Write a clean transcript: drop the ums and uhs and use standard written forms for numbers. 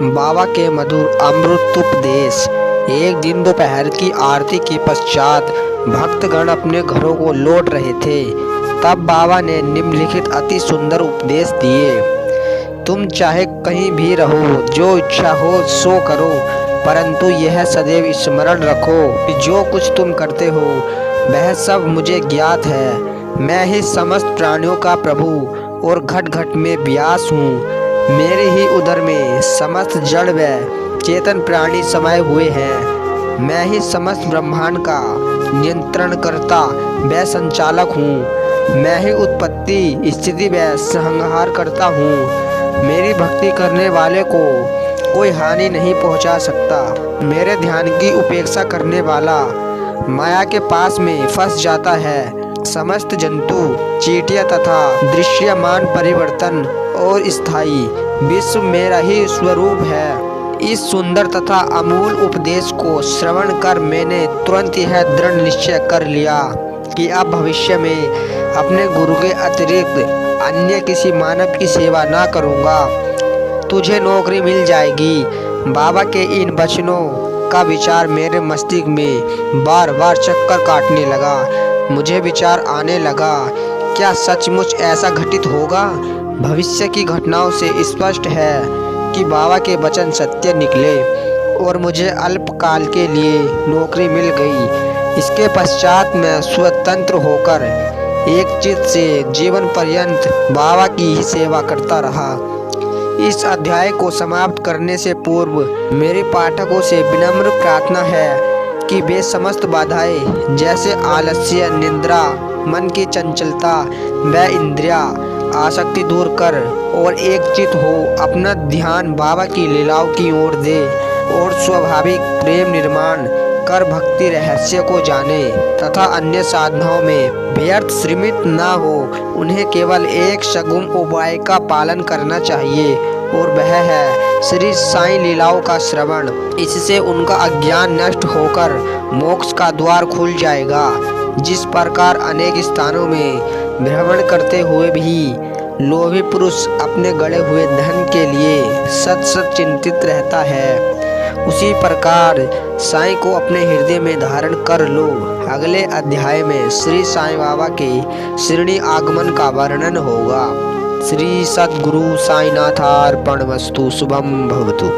बाबा के मधुर अमृतोपदेश। एक दिन दोपहर की आरती के पश्चात भक्तगण अपने घरों को लौट रहे थे। तब बाबा ने निम्नलिखित अति सुंदर उपदेश दिए। तुम चाहे कहीं भी रहो, जो इच्छा हो सो करो, परंतु यह सदैव स्मरण रखो कि जो कुछ तुम करते हो वह सब मुझे ज्ञात है। मैं ही समस्त प्राणियों का प्रभु और घट घट में व्यास हूँ। मेरे ही उदर में समस्त जड़ व चेतन प्राणी समाये हुए हैं। मैं ही समस्त ब्रह्मांड का नियंत्रण करता व संचालक हूँ। मैं ही उत्पत्ति, स्थिति व संहार करता हूँ। मेरी भक्ति करने वाले को कोई हानि नहीं पहुँचा सकता। मेरे ध्यान की उपेक्षा करने वाला माया के पास में फंस जाता है। समस्त जंतु, चींटियां तथा दृश्यमान परिवर्तन और स्थायी विश्व मेरा ही स्वरूप है। इस सुंदर तथा अमूल उपदेश को श्रवण कर मैंने तुरंत यह दृढ़ निश्चय कर लिया कि अब भविष्य में अपने गुरु के अतिरिक्त अन्य किसी मानव की सेवा ना करूँगा। तुझे नौकरी मिल जाएगी। बाबा के इन वचनों का विचार मेरे मस्तिष्क में बार बार चक्कर काटने लगा। मुझे विचार आने लगा, क्या सचमुच ऐसा घटित होगा? भविष्य की घटनाओं से स्पष्ट है कि बाबा के वचन सत्य निकले और मुझे अल्पकाल के लिए नौकरी मिल गई। इसके पश्चात मैं स्वतंत्र होकर एक चित्त से जीवन पर्यंत बाबा की ही सेवा करता रहा। इस अध्याय को समाप्त करने से पूर्व मेरे पाठकों से विनम्र प्रार्थना है कि वे समस्त बाधाएं जैसे आलस्य, निद्रा, मन की चंचलता व इंद्रिया आसक्ति दूर कर और एक चित हो अपना ध्यान बाबा की लीलाओं की ओर दे और स्वाभाविक प्रेम निर्माण कर भक्ति रहस्य को जाने तथा अन्य साधनाओं में व्यर्थ श्रमित ना हो। उन्हें केवल एक सगुण उपाय का पालन करना चाहिए और वह है श्री साईं लीलाओं का श्रवण। इससे उनका अज्ञान नष्ट होकर मोक्ष का द्वार खुल जाएगा। जिस प्रकार अनेक स्थानों में भ्रमण करते हुए भी लोभी पुरुष अपने गड़े हुए धन के लिए सत सत चिंतित रहता है, उसी प्रकार साईं को अपने हृदय में धारण कर लो। अगले अध्याय में श्री साईं बाबा के शिरडी आगमन का वर्णन होगा। श्री सद्गुरु साईनाथार्पणमस्तु। शुभम भवतु।